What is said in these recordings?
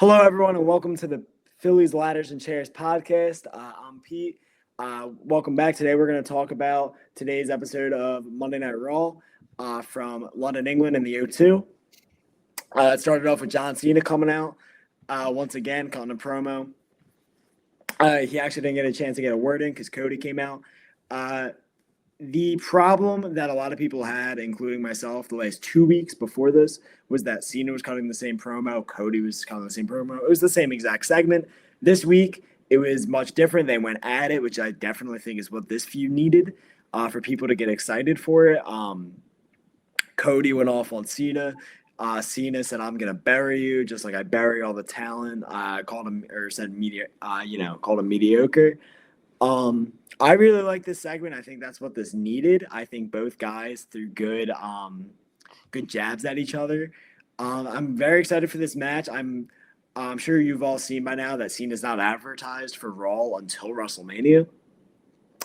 Hello, everyone, and welcome to the Phillies Ladders and Chairs podcast. I'm Pete. Welcome back. Today, we're going to talk about today's episode of Monday Night Raw from London, England, in the O2. It started off with John Cena coming out once again, cutting a promo. He actually didn't get a chance to get a word in because Cody came out. The problem that a lot of people had, including myself, the last 2 weeks before this, was that Cena was cutting the same promo, Cody was cutting the same promo. It was the same exact segment. This week, it was much different. They went at it, which I definitely think is what this feud needed for people to get excited for it. Cody went off on Cena. Cena said, "I'm gonna bury you, just like I bury all the talent." Called him or said called him mediocre. I really like this segment. I think that's what this needed. I think both guys threw good jabs at each other. I'm very excited for this match. I'm sure you've all seen by now that Cena's not advertised for Raw until WrestleMania.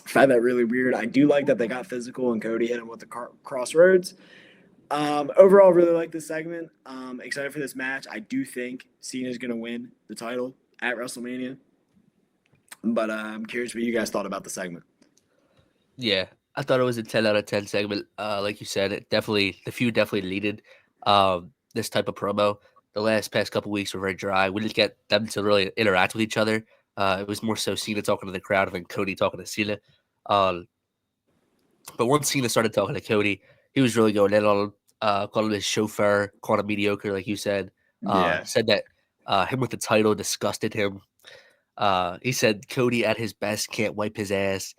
I find that really weird. I do like that they got physical and Cody hit him with the crossroads. Overall, really like this segment. Excited for this match. I do think Cena's going to win the title at WrestleMania. But I'm curious what you guys thought about the segment. Yeah, I thought it was a 10 out of 10 segment. Like you said, the feud definitely needed this type of promo. The past couple weeks were very dry. We didn't get them to really interact with each other. It was more so Cena talking to the crowd than Cody talking to Cena. Um, but once Cena started talking to Cody, he was really going in on him, calling him his chauffeur, calling him mediocre, like you said. Yeah. Said that him with the title disgusted him. He said Cody at his best can't wipe his ass.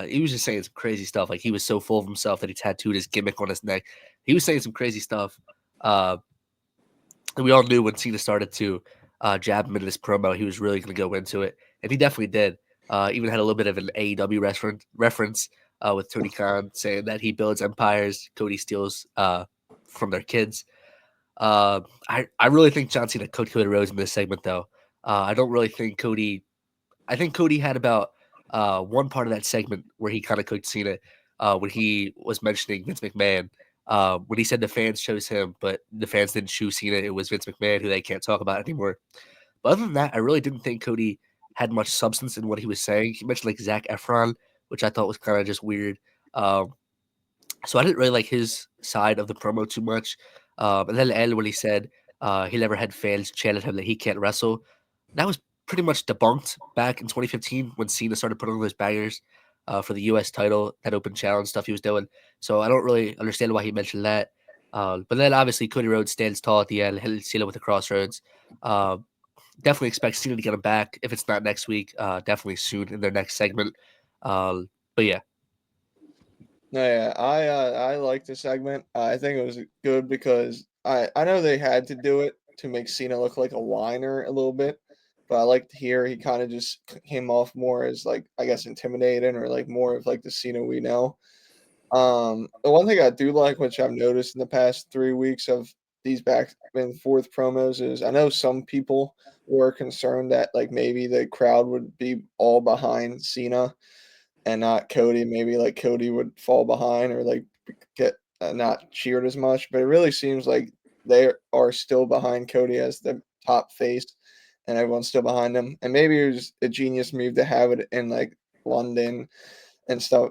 He was just saying some crazy stuff. Like he was so full of himself that he tattooed his gimmick on his neck. He was saying some crazy stuff. And we all knew when Cena started to jab him in this promo, he was really going to go into it. And he definitely did. Even had a little bit of an AEW reference with Tony Khan saying that he builds empires, Cody steals from their kids. I really think John Cena cooked Cody Rhodes in this segment, though. I don't really think Cody. I think Cody had about one part of that segment where he kind of cooked Cena when he was mentioning Vince McMahon. When he said the fans chose him, but the fans didn't choose Cena, it was Vince McMahon, who they can't talk about anymore. But other than that, I really didn't think Cody had much substance in what he was saying. He mentioned like Zac Efron, which I thought was kind of just weird. Um, so I didn't really like his side of the promo too much. And then at the end when he said he never had fans chant at him that he can't wrestle, that was pretty much debunked back in 2015 when Cena started putting on those bangers for the U.S. title, that open challenge stuff he was doing. So I don't really understand why he mentioned that. But then obviously Cody Rhodes stands tall at the end, hitting Cena with the crossroads. Definitely expect Cena to get him back. If it's not next week, definitely soon in their next segment. But yeah, No, yeah, I like the segment. I think it was good because I know they had to do it to make Cena look like a whiner a little bit, but I like to hear he kind of just came off more as like I guess intimidating or like more of like the Cena we know. The one thing I do like, which I've noticed in the past 3 weeks of these back and forth promos, is I know some people were concerned that like maybe the crowd would be all behind Cena and not Cody. Maybe like Cody would fall behind or like get not cheered as much. But it really seems like they are still behind Cody as the top face, and everyone's still behind him. And maybe it was a genius move to have it in like London and stuff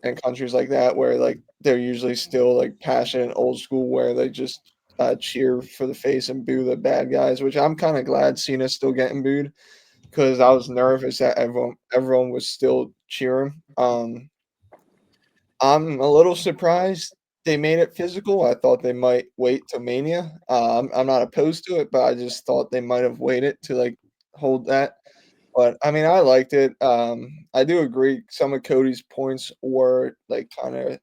and countries like that where like they're usually still like passionate old school where they just cheer for the face and boo the bad guys, which I'm kind of glad Cena's still getting booed because I was nervous that everyone was still cheering. I'm a little surprised they made it physical. I thought they might wait till Mania. I'm not opposed to it, but I just thought they might have waited to like hold that. But I mean, I liked it. I do agree. Some of Cody's points were like kind of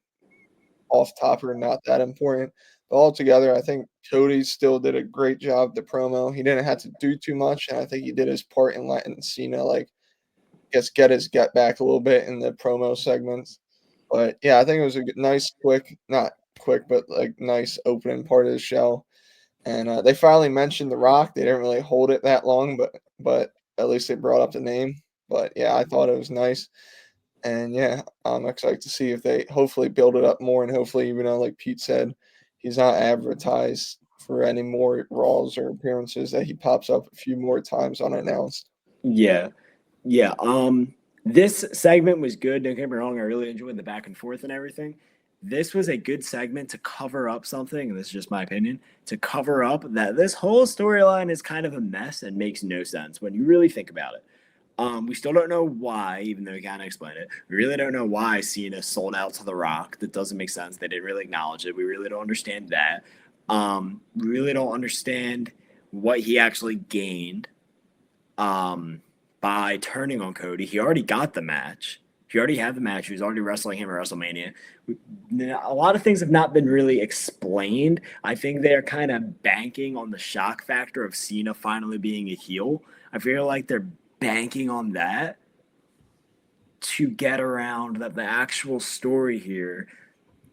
off top or not that important. But altogether, I think Cody still did a great job with the promo. He didn't have to do too much, and I think he did his part in letting Cena like get his get back a little bit in the promo segments. But yeah, I think it was a nice, quick, not quick, but like nice opening part of the show. And they finally mentioned The Rock. They didn't really hold it that long, but at least they brought up the name. But yeah, I thought it was nice. And yeah, I'm excited to see if they hopefully build it up more and hopefully, even though like Pete said, he's not advertised for any more Raws or appearances that he pops up a few more times unannounced. Yeah. Yeah. This segment was good. Don't get me wrong. I really enjoyed the back and forth and everything. This was a good segment to cover up something, and this is just my opinion, to cover up that this whole storyline is kind of a mess and makes no sense when you really think about it. We still don't know why, even though we kind of explained it. We really don't know why Cena sold out to The Rock. That doesn't make sense. They didn't really acknowledge it. We really don't understand that. We really don't understand what he actually gained by turning on Cody. He already got the match. He already had the match. He was already wrestling him at WrestleMania. A lot of things have not been really explained. I think they're kind of banking on the shock factor of Cena finally being a heel. I feel like they're banking on that to get around that the actual story here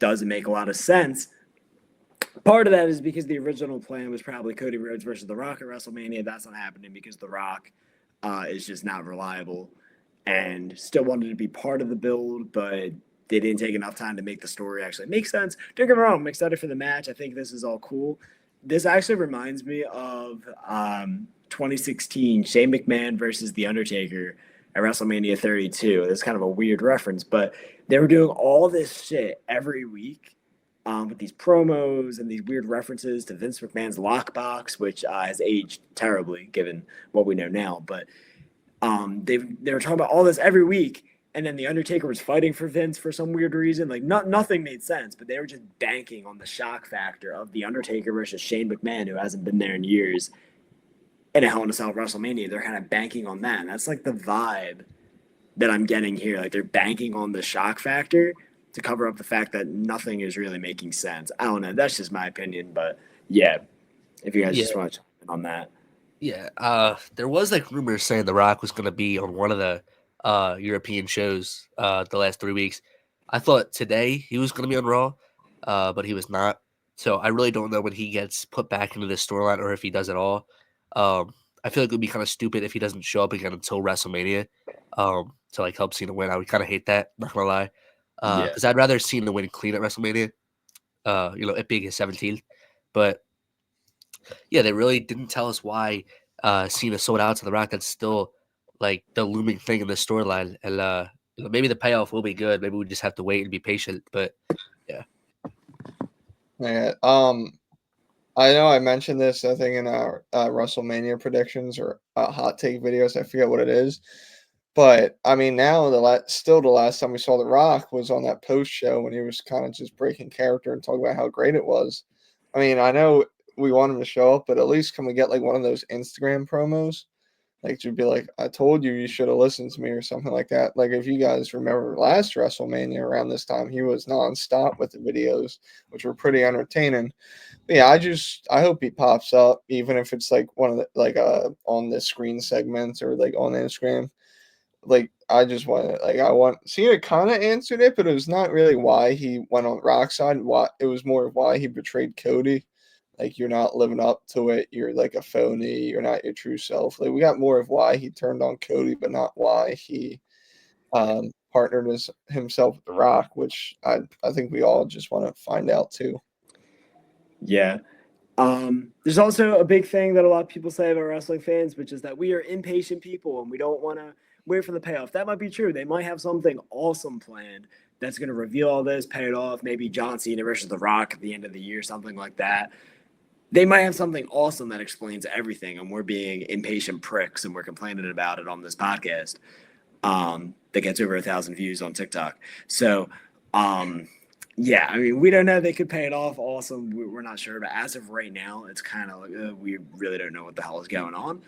doesn't make a lot of sense. Part of that is because the original plan was probably Cody Rhodes versus The Rock at WrestleMania. That's not happening because The Rock is just not reliable and still wanted to be part of the build, but they didn't take enough time to make the story actually make sense. Don't get me wrong, I'm excited for the match. I think this is all cool. This actually reminds me of 2016 Shane McMahon versus The Undertaker at WrestleMania 32. That's kind of a weird reference, but they were doing all this shit every week with these promos and these weird references to Vince McMahon's lockbox, which has aged terribly given what we know now. But they were talking about all this every week, and then the Undertaker was fighting for Vince for some weird reason. Like nothing made sense, but they were just banking on the shock factor of the Undertaker versus Shane McMahon, who hasn't been there in years, in a Hell in a Cell WrestleMania. They're kind of banking on that, and that's like the vibe that I'm getting here. Like they're banking on the shock factor to cover up the fact that nothing is really making sense. I don't know. That's just my opinion, but yeah, if you guys just want to comment on that. Yeah, there was like rumors saying The Rock was going to be on one of the European shows the last 3 weeks. I thought today he was going to be on Raw, but he was not. So I really don't know when he gets put back into this storyline or if he does at all. I feel like it would be kind of stupid if he doesn't show up again until WrestleMania to like help Cena win. I would kind of hate that, not gonna lie, because I'd rather Cena win clean at WrestleMania. It being his 17th, but yeah, they really didn't tell us why Cena sold out to The Rock. That's still like the looming thing in the storyline, and maybe the payoff will be good. Maybe we just have to wait and be patient. But yeah, Yeah. I know I mentioned this, I think, in our WrestleMania predictions or hot take videos. I forget what it is. But, I mean, now the last time we saw The Rock was on that post show when he was kind of just breaking character and talking about how great it was. I mean, I know we want him to show up, but at least can we get, like, one of those Instagram promos? Like, to be like, I told you should have listened to me or something like that. Like, if you guys remember last WrestleMania around this time, he was nonstop with the videos, which were pretty entertaining. But yeah, I hope he pops up, even if it's like one of the on the screen segments or like on Instagram. Like I just want Cena kind of answered it, but it was not really why he went on Rock's side. Why it was more of why he betrayed Cody. Like you're not living up to it. You're like a phony. You're not your true self. Like we got more of why he turned on Cody, but not why he partnered himself with The Rock, which I think we all just want to find out too. Yeah. There's also a big thing that a lot of people say about wrestling fans, which is that we are impatient people and we don't want to wait for the payoff. That might be true. They might have something awesome planned that's going to reveal all this, pay it off. Maybe John Cena versus The Rock at the end of the year, something like that. They might have something awesome that explains everything, and we're being impatient pricks and we're complaining about it on this podcast that gets over 1,000 views on TikTok. So, yeah, I mean, we don't know. They could pay it off. Awesome. We're not sure. But as of right now, it's kind of like we really don't know what the hell is going on.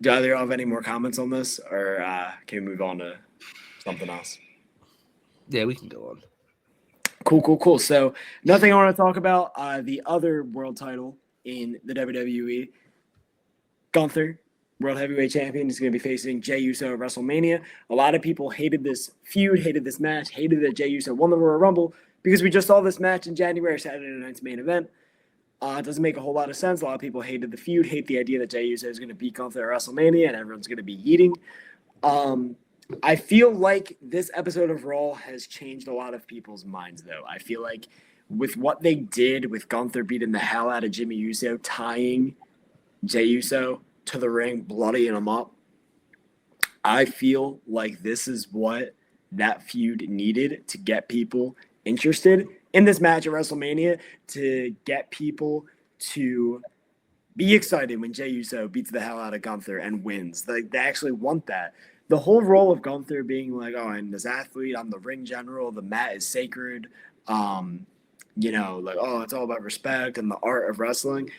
Do either of you have any more comments on this, or can we move on to something else? Yeah, we can go on. Cool. So nothing I want to talk about. The other world title in the WWE, Gunther, World Heavyweight Champion, is going to be facing Jey Uso at WrestleMania. A lot of people hated this feud, hated this match, hated that Jey Uso won the Royal Rumble because we just saw this match in January, Saturday night's main event. It doesn't make a whole lot of sense. A lot of people hated the feud, hate the idea that Jey Uso is going to beat Gunther at WrestleMania and everyone's going to be eating. I feel like this episode of Raw has changed a lot of people's minds, though. I feel like with what they did with Gunther beating the hell out of Jimmy Uso, tying Jey Uso to the ring, bloodying him up, I feel like this is what that feud needed to get people interested in this match at WrestleMania, to get people to be excited when Jey Uso beats the hell out of Gunther and wins. Like, they actually want that. The whole role of Gunther being like, oh, I'm this athlete, I'm the ring general, the mat is sacred. Like, oh, it's all about respect and the art of wrestling.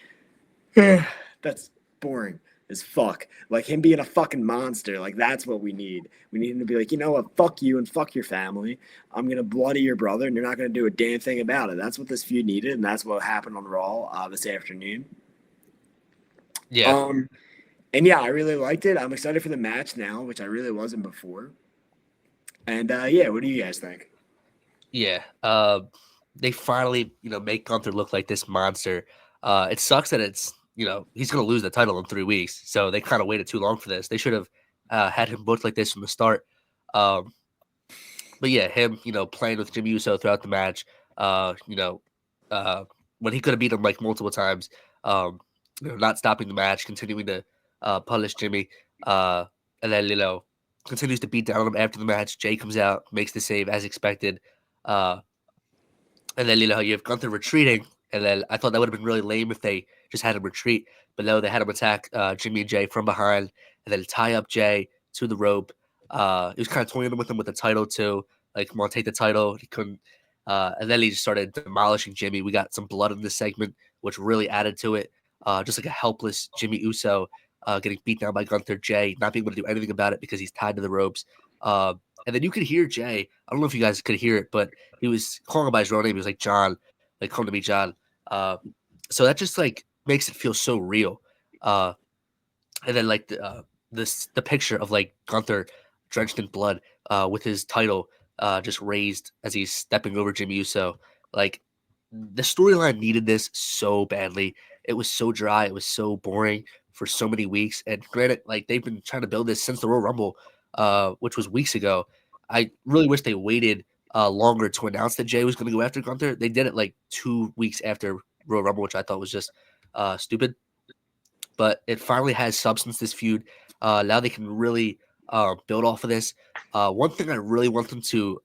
That's boring as fuck. Like, him being a fucking monster, like, that's what we need. We need him to be like, you know what, fuck you and fuck your family. I'm gonna bloody your brother, and you're not gonna do a damn thing about it. That's what this feud needed, and that's what happened on Raw this afternoon. Yeah. And yeah, I really liked it. I'm excited for the match now, which I really wasn't before. And yeah, what do you guys think? Yeah. They finally, make Gunther look like this monster. It sucks that it's, he's going to lose the title in 3 weeks. So they kind of waited too long for this. They should have had him booked like this from the start. But yeah, him, playing with Jimmy Uso throughout the match, when he could have beat him like multiple times, not stopping the match, continuing to punish Jimmy, and then, continues to beat down on him after the match. Jay comes out, makes the save as expected. Uh, and then, you have Gunther retreating. And then I thought that would have been really lame if they just had him retreat. But no, they had him attack Jimmy and Jay from behind and then tie up Jay to the rope. He was kind of toying with him with the title, too. Like, come on, take the title. He couldn't. And then he just started demolishing Jimmy. We got some blood in this segment, which really added to it. Just like a helpless Jimmy Uso getting beat down by Gunther. Jay not being able to do anything about it because he's tied to the ropes. And then you could hear Jay. I don't know if you guys could hear it, but he was calling him by his real name. He was like, John, like, come to me, John. So that just like makes it feel so real. And then like the picture of like Gunther drenched in blood with his title just raised as he's stepping over Jimmy Uso. Like, the storyline needed this so badly. It was so dry. It was so boring for so many weeks. And granted, like, they've been trying to build this since the Royal Rumble, which was weeks ago. I really wish they waited longer to announce that Jay was going to go after Gunther. They did it like 2 weeks after Royal Rumble, which I thought was just stupid. But it finally has substance, this feud. Now they can really build off of this. One thing I really want them to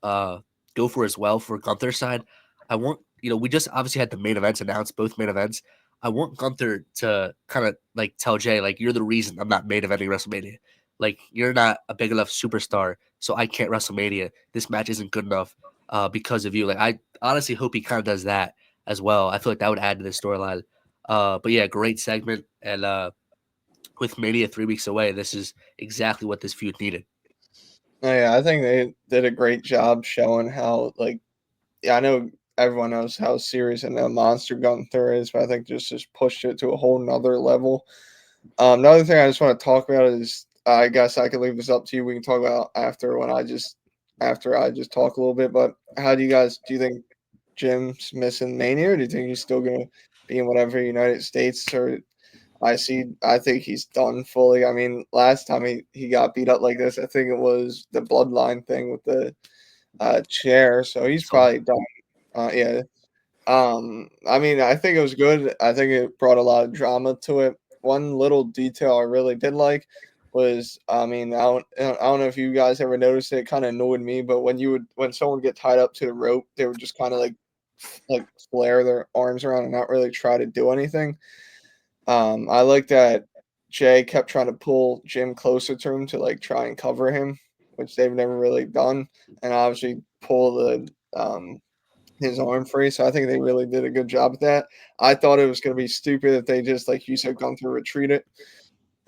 go for as well for Gunther's side, I want, we just obviously had the main events announced, both main events. I want Gunther to kind of like tell Jay, like, you're the reason I'm not main eventing WrestleMania. Like, you're not a big enough superstar, so I can't WrestleMania. This match isn't good enough because of you. Like, I honestly hope he kind of does that as well. I feel like that would add to the storyline. But yeah, great segment. And with Mania 3 weeks away, this is exactly what this feud needed. Oh, yeah, I think they did a great job showing how, like, yeah, I know everyone knows how serious and a monster Gunther is, but I think just pushed it to a whole nother level. Another thing I just want to talk about is, I guess I could leave this up to you. We can talk about after I just talk a little bit. But how do you think Jim's missing Mania, or do you think he's still gonna be in whatever United States? Or I think he's done fully. I mean, last time he got beat up like this, I think it was the bloodline thing with the chair. So he's probably done. Yeah. I mean, I think it was good. I think it brought a lot of drama to it. One little detail I really did like was, I mean, I don't know if you guys ever noticed it. It kind of annoyed me, but when someone would get tied up to the rope, they would just kind of like flare their arms around and not really try to do anything. I like that Jay kept trying to pull Jim closer to him to like try and cover him, which they've never really done, and obviously pull the his arm free. So I think they really did a good job with that. I thought it was going to be stupid if they just, like you said, Gunther retreated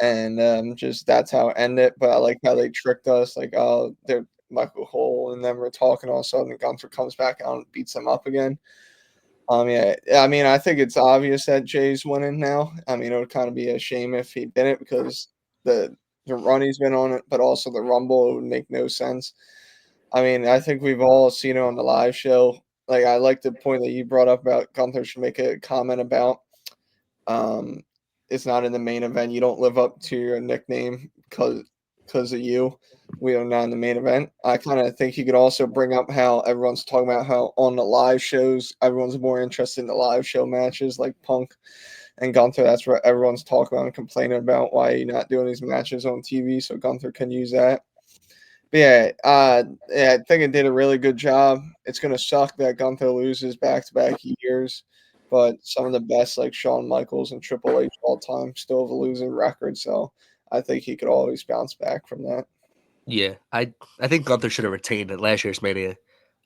and just that's how it ended. But I like how they tricked us, like, oh, they're Michael Cole and them were talking. All of a sudden, Gunther comes back out and beats them up again. Yeah, I mean, I think it's obvious that Jay's winning now. I mean, it would kind of be a shame if he didn't because the run he's been on it, but also the Rumble, it would make no sense. I mean, I think we've all seen it on the live show. Like, I like the point that you brought up about Gunther should make a comment about um, it's not in the main event. You don't live up to your nickname because because of you, we are not in the main event. I kind of think you could also bring up how everyone's talking about how on the live shows, everyone's more interested in the live show matches like Punk and Gunther. That's what everyone's talking about and complaining about why you're not doing these matches on TV. So Gunther can use that. But I think it did a really good job. It's going to suck that Gunther loses back-to-back years, but some of the best, like Shawn Michaels and Triple H all time, still have a losing record. So I think he could always bounce back from that. Yeah, I think Gunther should have retained at last year's Mania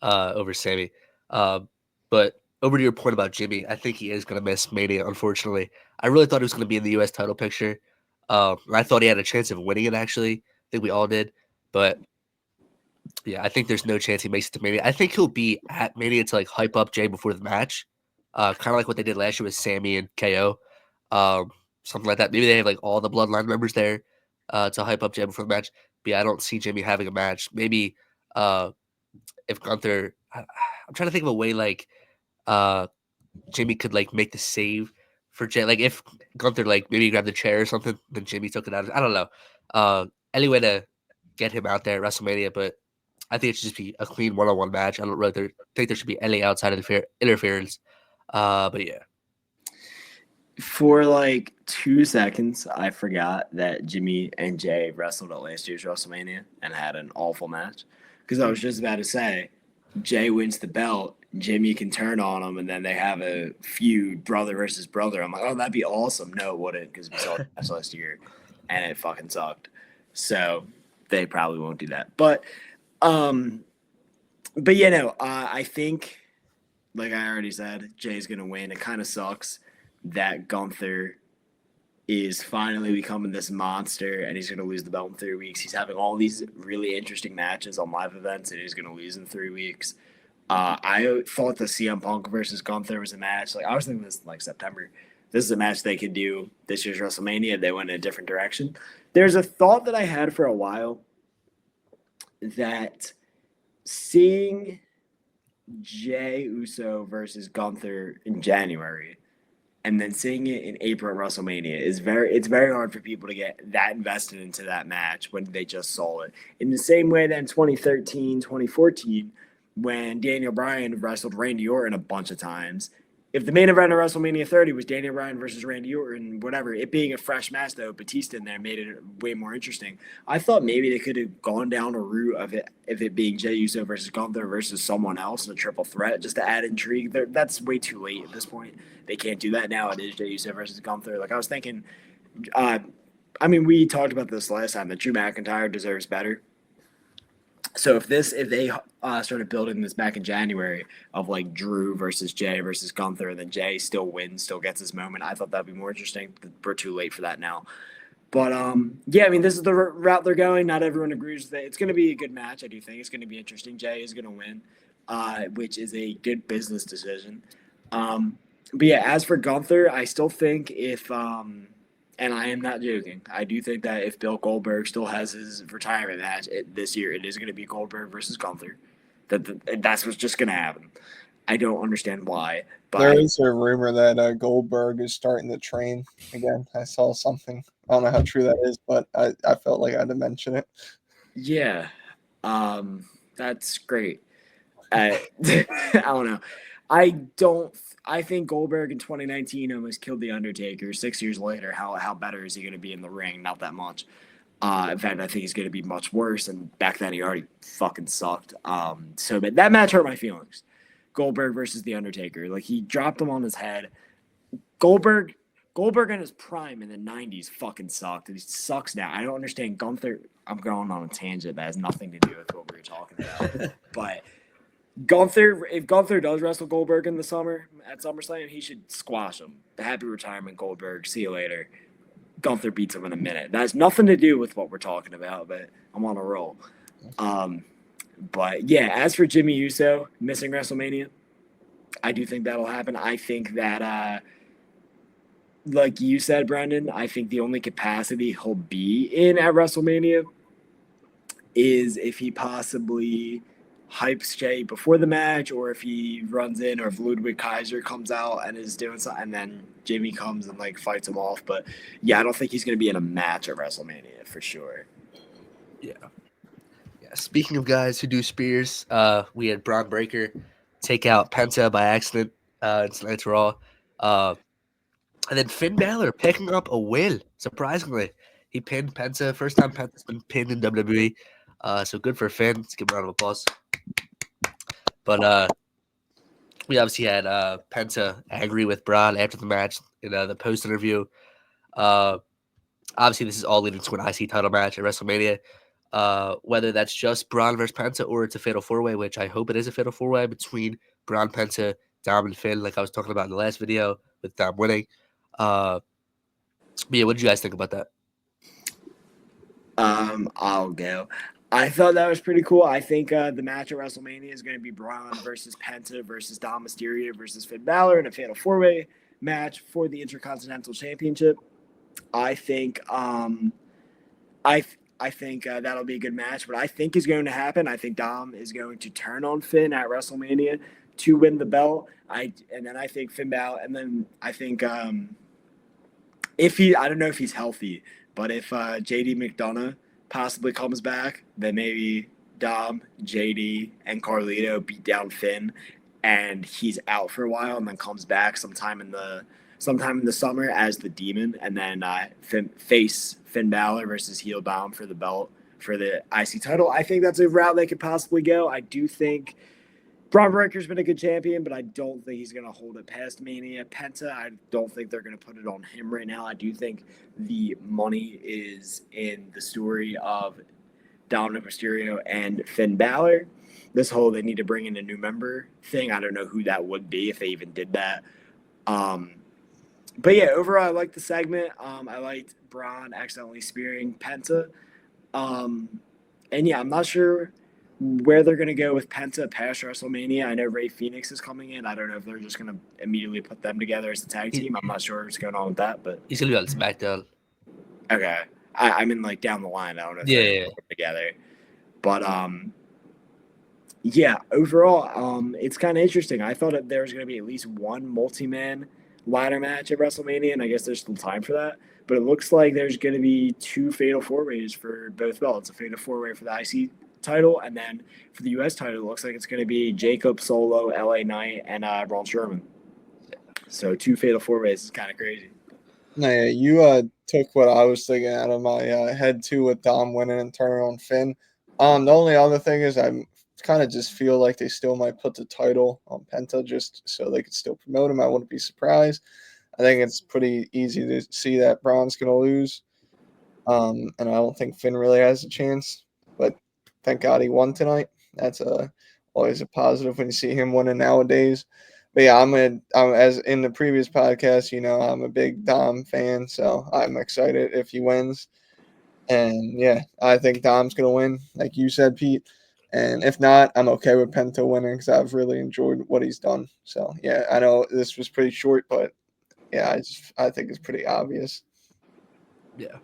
over Sammy. But over to your point about Jimmy, I think he is going to miss Mania, unfortunately. I really thought he was going to be in the U.S. title picture. I thought he had a chance of winning it, actually. I think we all did. But yeah, I think there's no chance he makes it to Mania. I think he'll be at Mania to like hype up Jay before the match. Kind of like what they did last year with Sammy and KO. Something like that. Maybe they have like all the Bloodline members there to hype up Jay before the match. But yeah, I don't see Jimmy having a match. Maybe if Gunther, I'm trying to think of a way like Jimmy could like make the save for Jay. Like if Gunther like maybe grabbed the chair or something, then Jimmy took it out. I don't know. Any way to get him out there at WrestleMania, but I think it should just be a clean one-on-one match. I don't really think there should be any outside interference. But yeah. For like 2 seconds, I forgot that Jimmy and Jay wrestled at last year's WrestleMania and had an awful match. Because I was just about to say, Jay wins the belt, Jimmy can turn on him, and then they have a feud, brother versus brother. I'm like, oh, that'd be awesome. No, it wouldn't, because we saw that last year, and it fucking sucked. So they probably won't do that. But I think, like I already said, Jay's gonna win. It kind of sucks that Gunther is finally becoming this monster and he's going to lose the belt in 3 weeks. He's having all these really interesting matches on live events and he's going to lose in 3 weeks. I thought the CM Punk versus Gunther was a match. Like I was thinking this like September. This is a match they could do this year's WrestleMania. They went in a different direction. There's a thought that I had for a while that seeing Jay Uso versus Gunther in January and then seeing it in April at WrestleMania it's very hard for people to get that invested into that match when they just saw it. In the same way that in 2013, 2014, when Daniel Bryan wrestled Randy Orton a bunch of times, if the main event of WrestleMania 30 was Daniel Bryan versus Randy Orton, whatever, it being a fresh match though, Batista in there made it way more interesting. I thought maybe they could have gone down a route of it being Jey Uso versus Gunther versus someone else in a triple threat just to add intrigue. That's way too late at this point. They can't do that now. It is Jey Uso versus Gunther. Like I was thinking, we talked about this last time that Drew McIntyre deserves better. So if they started building this back in January of like Drew versus Jay versus Gunther, and then Jay still wins, still gets his moment, I thought that'd be more interesting. We're too late for that now. But this is the route they're going. Not everyone agrees with it. It's going to be a good match. I do think it's going to be interesting. Jay is going to win, which is a good business decision. As for Gunther, I still think if and I am not joking, I do think that if Bill Goldberg still has his retirement match this year, it is going to be Goldberg versus Gunther. That's what's just going to happen. I don't understand why. But there is a rumor that Goldberg is starting to train again. I saw something. I don't know how true that is, but I felt like I had to mention it. Yeah, that's great. I don't know. I think Goldberg in 2019 almost killed The Undertaker. 6 years later, how better is he going to be in the ring? Not that much. In fact, I think he's going to be much worse. And back then, he already fucking sucked. But that match hurt my feelings. Goldberg versus The Undertaker. Like, he dropped him on his head. Goldberg in his prime in the 90s fucking sucked. And he sucks now. I don't understand Gunther. I'm going on a tangent that has nothing to do with what we were talking about. But if Gunther does wrestle Goldberg in the summer at SummerSlam, he should squash him. The happy retirement, Goldberg. See you later. Gunther beats him in a minute. That has nothing to do with what we're talking about, but I'm on a roll. As for Jimmy Uso missing WrestleMania, I do think that'll happen. I think that, like you said, Brendan, I think the only capacity he'll be in at WrestleMania is if he possibly hypes Jay before the match, or if he runs in, or if Ludwig Kaiser comes out and is doing something, and then Jimmy comes and like fights him off. But yeah, I don't think he's going to be in a match at WrestleMania for sure. Yeah. Speaking of guys who do spears, we had Braun Breaker take out Penta by accident in tonight's Raw. And then Finn Balor picking up a win, surprisingly. He pinned Penta. First time Penta's been pinned in WWE. So good for Finn. Let's give him a round of applause. But we obviously had Penta angry with Braun after the match in the post interview. Obviously, this is all leading to an IC title match at WrestleMania. Whether that's just Braun versus Penta or it's a fatal four way, which I hope it is a fatal four way between Braun, Penta, Dom, and Finn, like I was talking about in the last video with Dom winning. But yeah, what did you guys think about that? I'll go. I thought that was pretty cool. I think the match at WrestleMania is going to be Braun versus Penta versus Dom Mysterio versus Finn Balor in a fatal four-way match for the Intercontinental Championship. I think I think that'll be a good match. What I think is going to happen, I think Dom is going to turn on Finn at WrestleMania to win the belt. And then I think Finn Balor, and then I think I don't know if he's healthy, but if JD McDonough possibly comes back, then maybe Dom, JD, and Carlito beat down Finn, and he's out for a while, and then comes back sometime in the summer as the Demon, and then face Finn Balor versus heel Dom for the belt for the IC title. I think that's a route they could possibly go. I do think Braun Breaker's been a good champion, but I don't think he's going to hold it past Mania. Penta, I don't think they're going to put it on him right now. I do think the money is in the story of Dominic Mysterio and Finn Balor. This whole they need to bring in a new member thing, I don't know who that would be if they even did that. But yeah, overall, I liked the segment. I liked Braun accidentally spearing Penta. And yeah, I'm not sure where they're going to go with Penta past WrestleMania. I know Rey Fenix is coming in. I don't know if they're just going to immediately put them together as a tag team. I'm not sure what's going on with that, but He's gonna be on SmackDown. okay. I mean, like down the line. I don't know if they're gonna put them together, but yeah. Overall, it's kind of interesting. I thought that there was going to be at least one multi-man ladder match at WrestleMania, and I guess there's still time for that. But it looks like there's going to be two fatal four-ways for both belts. A fatal four-way for the IC title, and then for the U.S. title, it looks like it's going to be Jacob, Solo, LA Knight, and Braun Strowman. So two fatal four-ways is kind of crazy. No, yeah, you took what I was thinking out of my head too with Dom winning and turning on Finn. The only other thing is I kind of just feel like they still might put the title on Penta just so they could still promote him. I wouldn't be surprised. I think it's pretty easy to see that Braun's going to lose. And I don't think Finn really has a chance. But thank God he won tonight. That's always a positive when you see him winning nowadays. But yeah, I'm as in the previous podcast, I'm a big Dom fan, so I'm excited if he wins. And yeah, I think Dom's gonna win, like you said, Pete. And if not, I'm okay with Penta winning because I've really enjoyed what he's done. So yeah, I know this was pretty short, but yeah, I think it's pretty obvious. Yeah.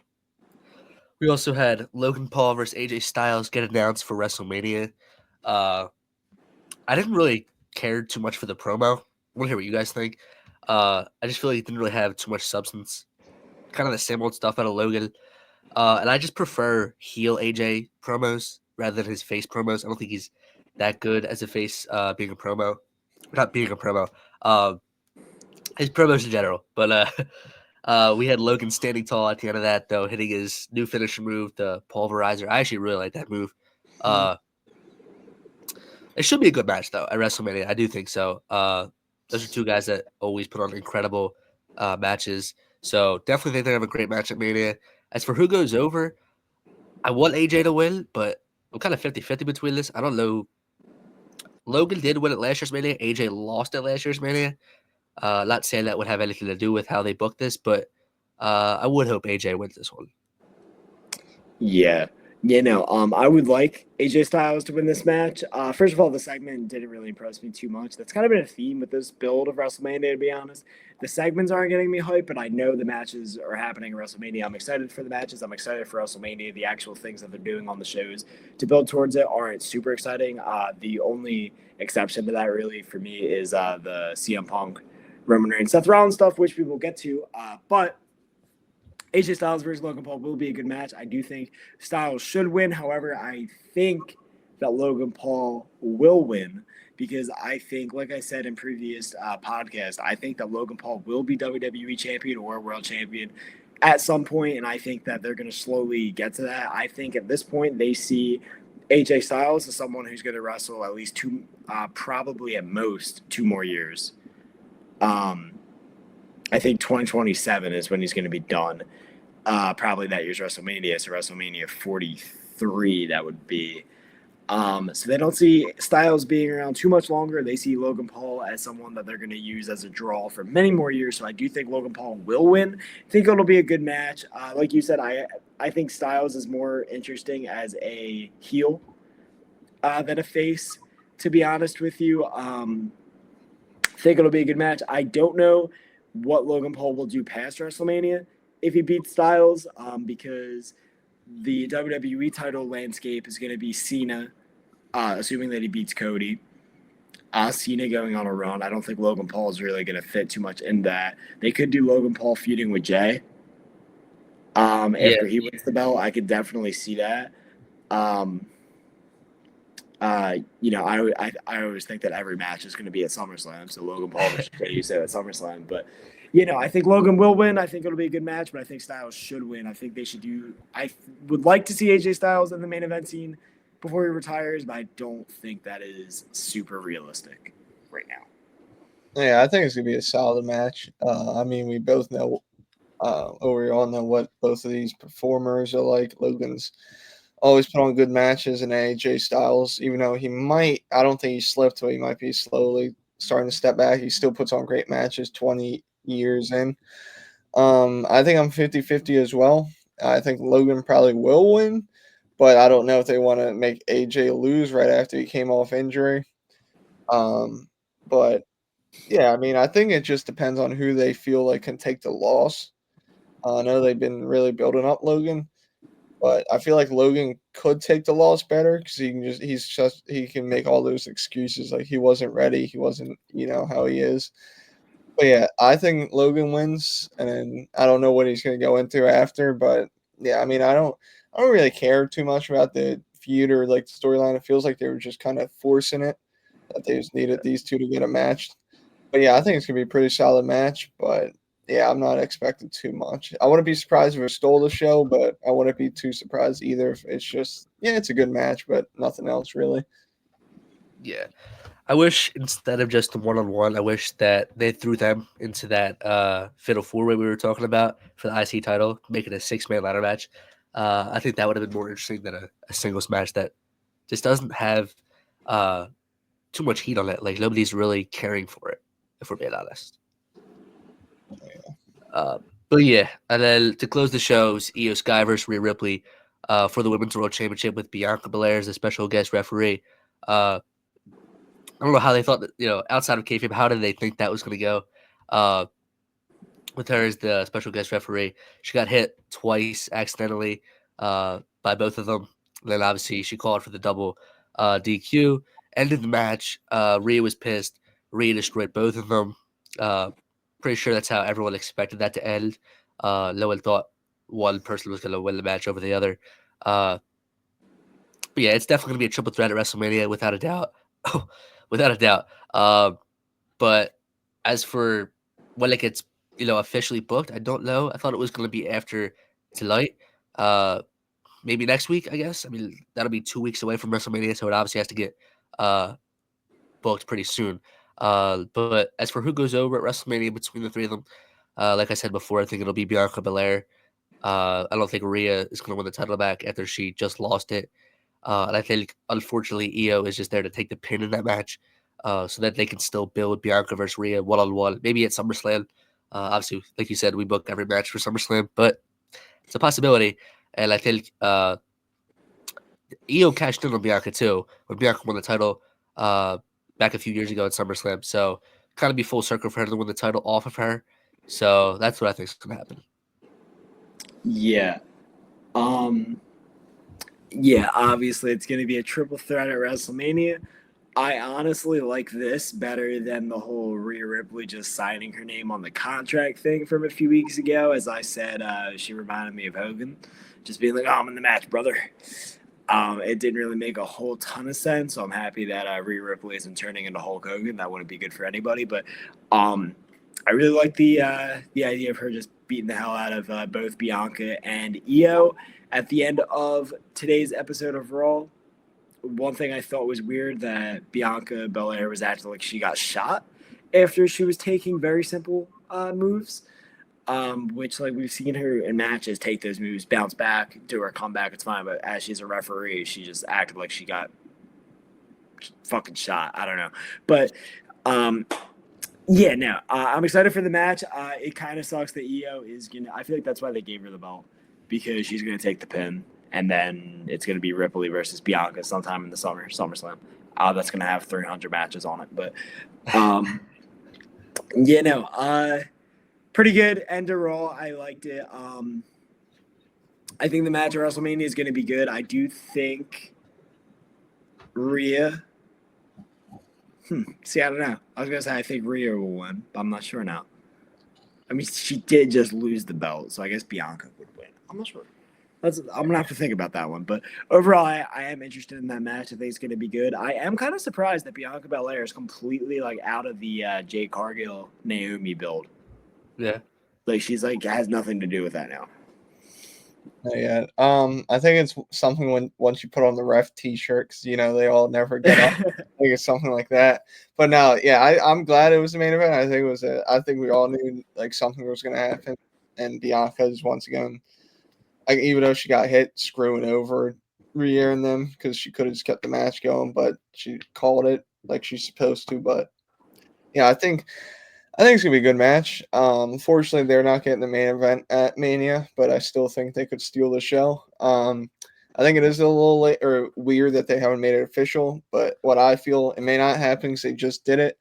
We also had Logan Paul versus AJ Styles get announced for WrestleMania. I didn't really care too much for the promo. I want to hear what you guys think. I just feel like it didn't really have too much substance. Kind of the same old stuff out of Logan. And I just prefer heel AJ promos rather than his face promos. I don't think he's that good as a face being a promo. Not being a promo. His promos in general. But we had Logan standing tall at the end of that, though, hitting his new finisher move, the pulverizer. I actually really like that move. It should be a good match, though, at WrestleMania. I do think so. Those are two guys that always put on incredible matches. So definitely think they have a great match at Mania. As for who goes over, I want AJ to win, but I'm kind of 50-50 between this. I don't know. Logan did win at last year's Mania. AJ lost at last year's Mania. Not saying that would have anything to do with how they booked this, but I would hope AJ wins this one. Yeah. I would like AJ Styles to win this match. First of all, the segment didn't really impress me too much. That's kind of been a theme with this build of WrestleMania, to be honest. The segments aren't getting me hyped, but I know the matches are happening at WrestleMania. I'm excited for the matches. I'm excited for WrestleMania. The actual things that they're doing on the shows to build towards it aren't super exciting. The only exception to that, really, for me is the CM Punk, Roman Reigns, Seth Rollins stuff, which we will get to. But AJ Styles versus Logan Paul will be a good match. I do think Styles should win. However, I think that Logan Paul will win because I think, like I said in previous podcasts, I think that Logan Paul will be WWE champion or world champion at some point, and I think that they're going to slowly get to that. I think at this point they see AJ Styles as someone who's going to wrestle at least two, probably at most 2 more years. I think 2027 is when he's going to be done. Probably that year's WrestleMania, so WrestleMania 43 that would be. So they don't see Styles being around too much longer. They see Logan Paul as someone that they're going to use as a draw for many more years. So I do think Logan Paul will win. I think it'll be a good match. Like you said, I think Styles is more interesting as a heel than a face, to be honest with you. I think it'll be a good match. I don't know what Logan Paul will do past WrestleMania if he beats Styles, because the WWE title landscape is going to be Cena, assuming that he beats Cody. Cena going on a run. I don't think Logan Paul is really going to fit too much in that. They could do Logan Paul feuding with Jay. After he wins the belt, I could definitely see that. I always think that every match is going to be at SummerSlam, so Logan Paul versus Jay Uso at SummerSlam. But I think Logan will win. I think it'll be a good match, but I think Styles should win. I think they should do. I would like to see AJ Styles in the main event scene before he retires, but I don't think that is super realistic right now. Yeah, I think it's gonna be a solid match. I mean, we both know, or we all know what both of these performers are like. Logan's always put on good matches, and AJ Styles, even though I don't think he slipped, but he might be slowly starting to step back. He still puts on great matches 20 years in. I think I'm 50-50 as well. I think Logan probably will win, but I don't know if they want to make AJ lose right after he came off injury. But yeah, I mean, I think it just depends on who they feel like can take the loss. I know they've been really building up Logan, but I feel like Logan could take the loss better because he can make all those excuses like he wasn't ready, he wasn't how he is. But yeah, I think Logan wins, and I don't know what he's going to go into after. But yeah, I mean, I don't really care too much about the feud or like the storyline. It feels like they were just kind of forcing it, that they just needed these two to get a match. But yeah, I think it's gonna be a pretty solid match. But yeah, I'm not expecting too much. I wouldn't be surprised if it stole the show, but I wouldn't be too surprised either if it's just it's a good match, but nothing else really. Yeah. I wish instead of just the one-on-one, I wish that they threw them into that fatal four-way we were talking about for the IC title, make it a 6-man ladder match. I think that would have been more interesting than a singles match that just doesn't have too much heat on it. Like nobody's really caring for it, if we're being honest. But yeah, and then to close the shows, Io Sky versus Rhea Ripley for the Women's World Championship with Bianca Belair as a special guest referee. I don't know how they thought that, outside of kayfabe, how did they think that was going to go? With her as the special guest referee, she got hit twice accidentally by both of them. Then obviously she called for the double DQ. Ended the match. Rhea was pissed. Rhea destroyed both of them. Pretty sure that's how everyone expected that to end. No one thought one person was going to win the match over the other. But yeah, it's definitely going to be a triple threat at WrestleMania without a doubt. Without a doubt. But as for when it gets, officially booked, I don't know. I thought it was going to be after tonight. Maybe next week, I guess. I mean, that'll be 2 weeks away from WrestleMania, so it obviously has to get booked pretty soon. But as for who goes over at WrestleMania between the three of them, like I said before, I think it'll be Bianca Belair. I don't think Rhea is going to win the title back after she just lost it. And I think, unfortunately, Io is just there to take the pin in that match so that they can still build Bianca versus Rhea one-on-one, maybe at SummerSlam. Obviously, like you said, we booked every match for SummerSlam, but it's a possibility. And I think Io cashed in on Bianca, too, when Bianca won the title back a few years ago at SummerSlam. So kind of be full circle for her to win the title off of her. So that's what I think is going to happen. Yeah. Yeah, obviously it's going to be a triple threat at WrestleMania. I honestly like this better than the whole Rhea Ripley just signing her name on the contract thing from a few weeks ago. As I said, she reminded me of Hogan, just being like, "Oh, I'm in the match, brother." It didn't really make a whole ton of sense. So I'm happy that Rhea Ripley isn't turning into Hulk Hogan. That wouldn't be good for anybody. But I really like the idea of her just beating the hell out of both Bianca and Io at the end of today's episode of Raw. One thing I thought was weird that Bianca Belair was acting like she got shot after she was taking very simple moves, which like we've seen her in matches take those moves, bounce back, do her comeback, it's fine. But as she's a referee, she just acted like she got fucking shot. I don't know, but yeah, no, I'm excited for the match. It kind of sucks that Io is gonna. I feel like that's why they gave her the belt because she's gonna take the pin, and then it's gonna be Ripley versus Bianca sometime in the SummerSlam. That's gonna have 300 matches on it, but yeah, no, pretty good end of Raw. I liked it. I think the match at WrestleMania is gonna be good. I do think Rhea. See, I don't know. I was gonna say I think Rhea will win, but I'm not sure now. I mean, she did just lose the belt, so I guess Bianca would win. I'm not sure. I'm gonna have to think about that one. But overall, I am interested in that match. I think it's gonna be good. I am kind of surprised that Bianca Belair is completely like out of the Jade Cargill Naomi build. Yeah. Like she's like has nothing to do with that now. Yeah. I think it's something once you put on the ref T-shirt, because they all never get up. I think it's something like that. But no, yeah, I'm glad it was the main event. I think it was. I think we all knew like something was going to happen, and Bianca's once again, like even though she got hit, screwing over Rhea and them because she could have just kept the match going, but she called it like she's supposed to. But yeah, I think it's gonna be a good match. Unfortunately, they're not getting the main event at Mania, but I still think they could steal the show. I think it is a little late or weird that they haven't made it official, but what I feel it may not happen because they just did it.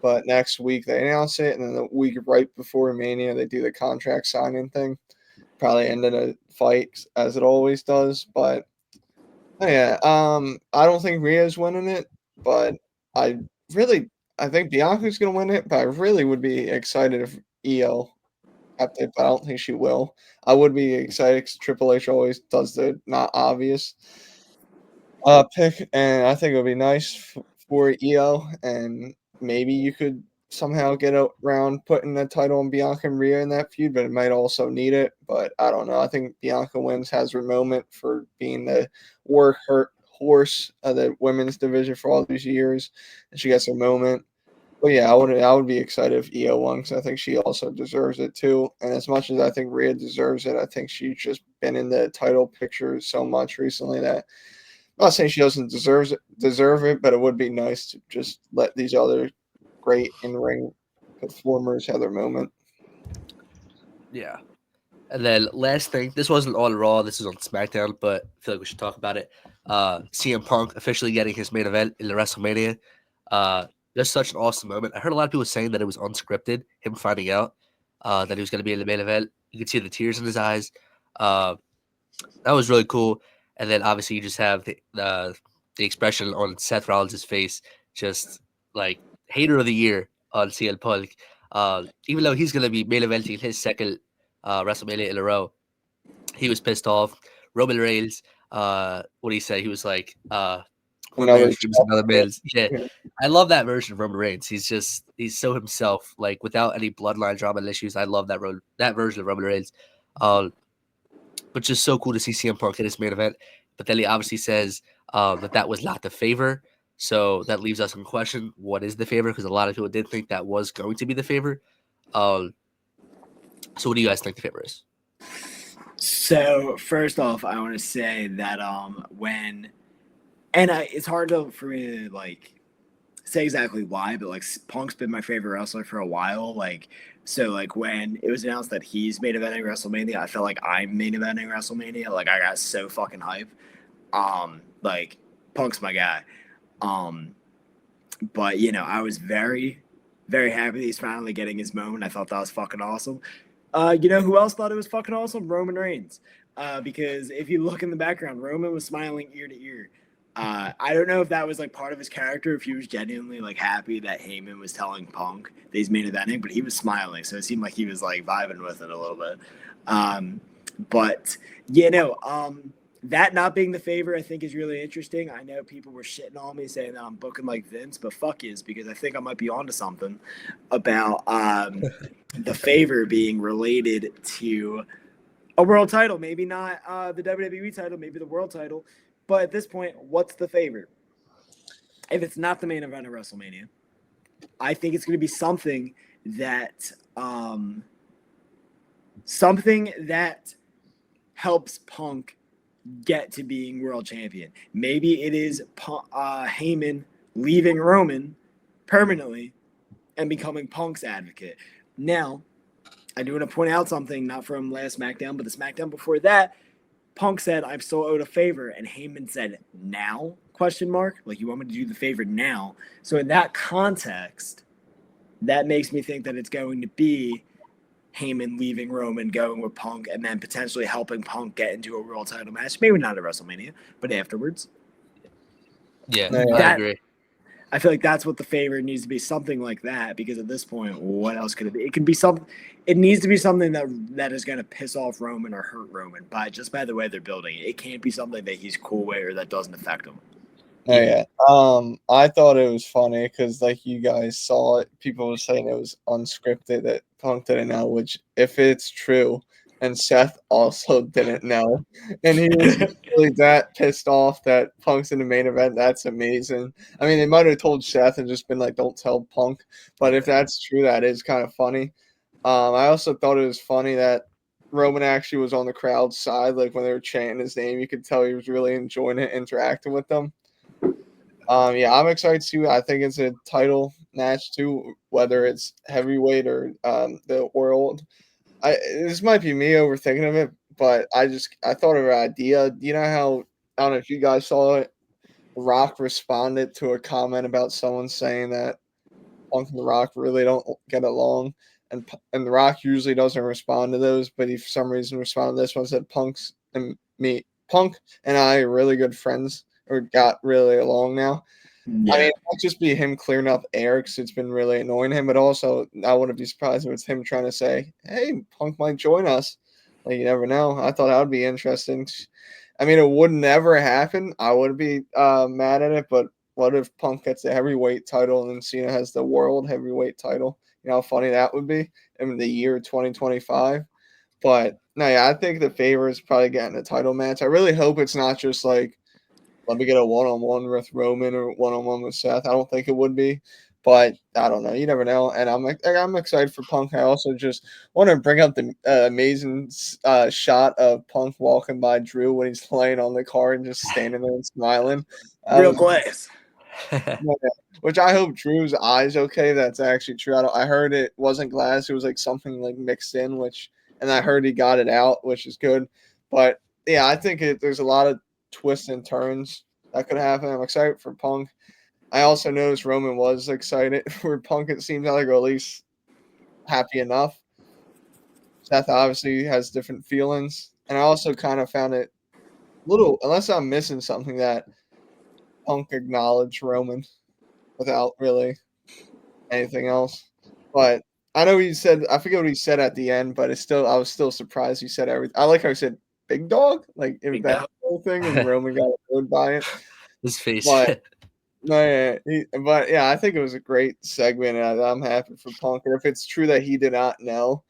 But next week they announce it, and then the week right before Mania they do the contract signing thing. Probably end in a fight as it always does. But yeah, I don't think Rhea's winning it, but I really I think Bianca's gonna win it, but I really would be excited if Io kept it, but I don't think she will. I would be excited because Triple H always does the not obvious pick, and I think it would be nice for Io, and maybe you could somehow get around putting the title on Bianca and Rhea in that feud, but it might also need it. But I don't know. I think Bianca wins, has her moment for being the workhorse of the women's division for all these years, and she gets her moment. But yeah, I would be excited if Io won because I think she also deserves it too. And as much as I think Rhea deserves it, I think she's just been in the title picture so much recently that I'm not saying she doesn't deserve it, but it would be nice to just let these other great in-ring performers have their moment. Yeah. And then last thing, this wasn't on Raw, this is on SmackDown, but I feel like we should talk about it. CM Punk officially getting his main event in the WrestleMania. Just such an awesome moment. I heard a lot of people saying that it was unscripted, him finding out that he was going to be in the main event. You could see the tears in his eyes. That was really cool. And then obviously you just have the expression on Seth Rollins' face, just like hater of the year on CM Punk. Even though he's going to be main eventing his second WrestleMania in a row, he was pissed off. Roman Reigns, what he said, he was like, one Another man's dreams, another man's. Yeah, yeah. I love that version of Roman Reigns. He's so himself, like without any bloodline drama and issues. I love that version of Roman Reigns. But just so cool to see CM Punk in his main event. But then he obviously says that was not the favor. So that leaves us in question: what is the favor? Because a lot of people did think that was going to be the favor. So what do you guys think the favor is? So first off, I want to say that it's hard for me to like say exactly why, but like Punk's been my favorite wrestler for a while. Like so, like when it was announced that he's main eventing WrestleMania, I felt like I'm main eventing WrestleMania. Like I got so fucking hype. Like Punk's my guy. But I was very, very happy that he's finally getting his moment. I thought that was fucking awesome. Who else thought it was fucking awesome? Roman Reigns. Because if you look in the background, Roman was smiling ear to ear. I don't know if that was like part of his character, if he was genuinely like happy that Heyman was telling Punk that he's main eventing, but he was smiling, so it seemed like he was like vibing with it a little bit. But that not being the favorite, I think, is really interesting. I know people were shitting on me saying that I'm booking like Vince, but fuck yous, because I think I might be onto something about the favor being related to a world title, maybe not the WWE title, maybe the world title. But at this point, what's the favorite? If it's not the main event of WrestleMania, I think it's going to be something that helps Punk get to being world champion. Maybe it is Heyman leaving Roman permanently and becoming Punk's advocate. Now, I do want to point out something, not from last SmackDown, but the SmackDown before that. Punk said, I'm still owed a favor. And Heyman said, now? Question mark. Like, you want me to do the favor now? So in that context, that makes me think that it's going to be Heyman leaving Roman, going with Punk, and then potentially helping Punk get into a world title match. Maybe not at WrestleMania, but afterwards. Yeah, I agree. I feel like that's what the favor needs to be, something like that, because at this point, what else could it be? It can be something. It needs to be something that is going to piss off Roman or hurt Roman by the way they're building it. It can't be something that he's cool with or that doesn't affect him. Oh, yeah. I thought it was funny because, like, you guys saw it. People were saying it was unscripted, that Punk didn't know, which, if it's true, and Seth also didn't know, and he was really that pissed off that Punk's in the main event, that's amazing. I mean, they might have told Seth and just been like, don't tell Punk, but if that's true, that is kind of funny. I also thought it was funny that Roman actually was on the crowd's side. Like, when they were chanting his name, you could tell he was really enjoying it, interacting with them. Yeah, I'm excited to see. I think it's a title match too, whether it's heavyweight or the world. This might be me overthinking of it, but I thought of an idea. You know how, I don't know if you guys saw it. Rock responded to a comment about someone saying that Punk and The Rock really don't get along, and The Rock usually doesn't respond to those, but he for some reason responded to this one, said Punk and I are really good friends, or got really along now. Yeah. I mean, it might just be him clearing up air because it's been really annoying him, but also I wouldn't be surprised if it's him trying to say, hey, Punk might join us. Like, you never know. I thought that would be interesting. I mean, it would never happen. I would be mad at it, but what if Punk gets the heavyweight title and then Cena has the world heavyweight title? You know how funny that would be in the year 2025? But, no, yeah, I think the favor is probably getting a title match. I really hope it's not just like, let me get a one-on-one with Roman or one-on-one with Seth. I don't think it would be, but I don't know. You never know. And I'm excited for Punk. I also just want to bring up the amazing shot of Punk walking by Drew when he's laying on the car and just standing there and smiling. Real glass. Which I hope Drew's eye's okay. That's actually true. I heard it wasn't glass. It was like something like mixed in, and I heard he got it out, which is good. But yeah, I think there's a lot of twists and turns that could happen. I'm excited for Punk. I also noticed Roman was excited for Punk. It seems like, or at least happy enough. Seth obviously has different feelings. And I also kind of found it little, unless I'm missing something, that Punk acknowledged Roman without really anything else. But I know he said, I forget what he said at the end, but I was still surprised he said everything. I like how he said big dog, like if that whole thing, and Roman got annoyed by it. His face. But no, yeah, I think it was a great segment, and I'm happy for Punk. And if it's true that he did not know,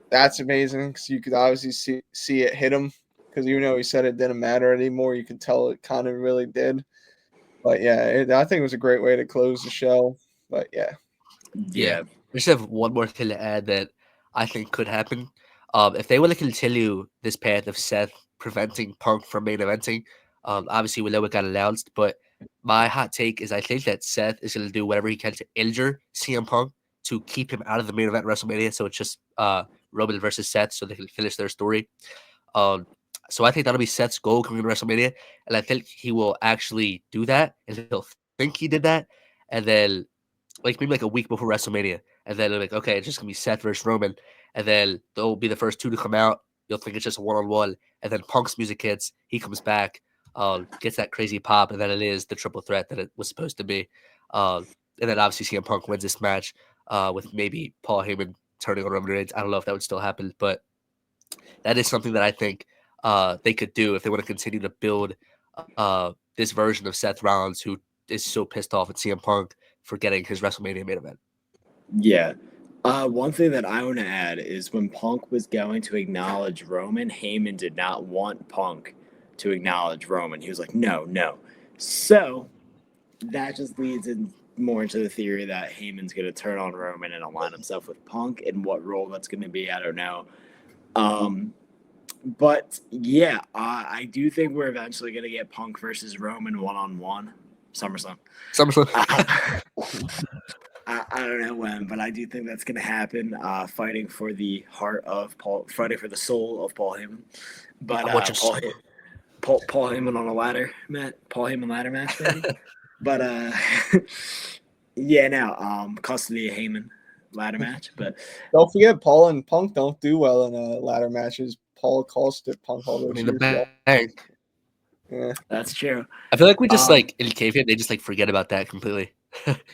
that's amazing because you could obviously see it hit him. Because even though he said it didn't matter anymore, you could tell it kind of really did. But yeah, I think it was a great way to close the show. But yeah. I just have one more thing to add that I think could happen. If they want to continue this path of Seth preventing Punk from main eventing, obviously we know it got announced, but my hot take is I think that Seth is going to do whatever he can to injure CM Punk to keep him out of the main event WrestleMania. So it's just Roman versus Seth, so they can finish their story. So I think that'll be Seth's goal coming to WrestleMania, and I think he will actually do that, and he'll think he did that, and then maybe like a week before WrestleMania, and then like, okay, it's just gonna be Seth versus Roman, and then they'll be the first two to come out. You'll think it's just a one-on-one, and then Punk's music hits, he comes back, gets that crazy pop, and then it is the triple threat that it was supposed to be. And then obviously CM Punk wins this match with maybe Paul Heyman turning on Roman Reigns. I don't know if that would still happen, but that is something that I think they could do if they want to continue to build this version of Seth Rollins, who is so pissed off at CM Punk for getting his WrestleMania main event. Yeah. One thing that I want to add is when Punk was going to acknowledge Roman, Heyman did not want Punk to acknowledge Roman. He was like, no, no. So that just leads in more into the theory that Heyman's going to turn on Roman and align himself with Punk. And what role that's going to be, I don't know. But yeah, I do think we're eventually going to get Punk versus Roman one-on-one. SummerSlam. I don't know when, but I do think that's going to happen. Fighting for the heart of Paul, fighting for the soul of Paul Heyman. But Paul Heyman on a ladder match, Paul Heyman ladder match, maybe. But yeah, now custody of Heyman ladder match. But don't forget, Paul and Punk don't do well in ladder matches. Paul costed Punk all those years. Bank. Yeah, that's true. I feel like we just like in kayfabe, they just like forget about that completely.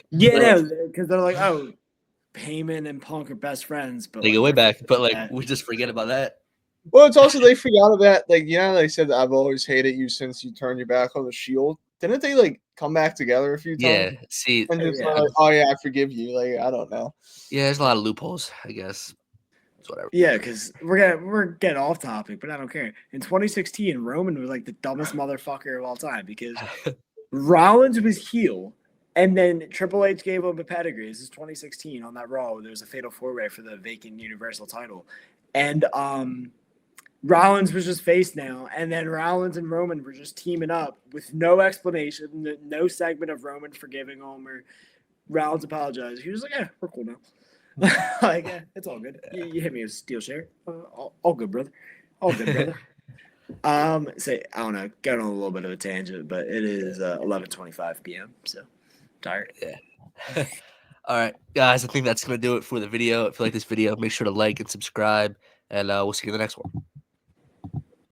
Yeah, no, because they're like, oh, Heyman and Punk are best friends, but they like, go way back, but like we just forget about that. Well, it's also they forgot about like they said I've always hated you since you turned your back on the Shield. Didn't they like come back together a few times? Yeah, see, and just like, oh yeah, I forgive you. Like I don't know. Yeah, there's a lot of loopholes, I guess. It's whatever. Yeah, because we're getting off topic, but I don't care. In 2016, Roman was like the dumbest motherfucker of all time because Rollins was heel. And then Triple H gave him a pedigree. This is 2016 on that Raw. There was a fatal four-way for the vacant Universal title. And Rollins was just face now. And then Rollins and Roman were just teaming up with no explanation, no segment of Roman forgiving him or Rollins apologized. He was like, yeah, we're cool now. Like, yeah, it's all good. You hit me with a steel share. All good, brother. All good, brother. Say, I don't know, going on a little bit of a tangent, but it is 11:25 p.m., so tired. Yeah. All right, guys, I think that's going to do it for the video. If you like this video, make sure to like and subscribe, and we'll see you in the next one.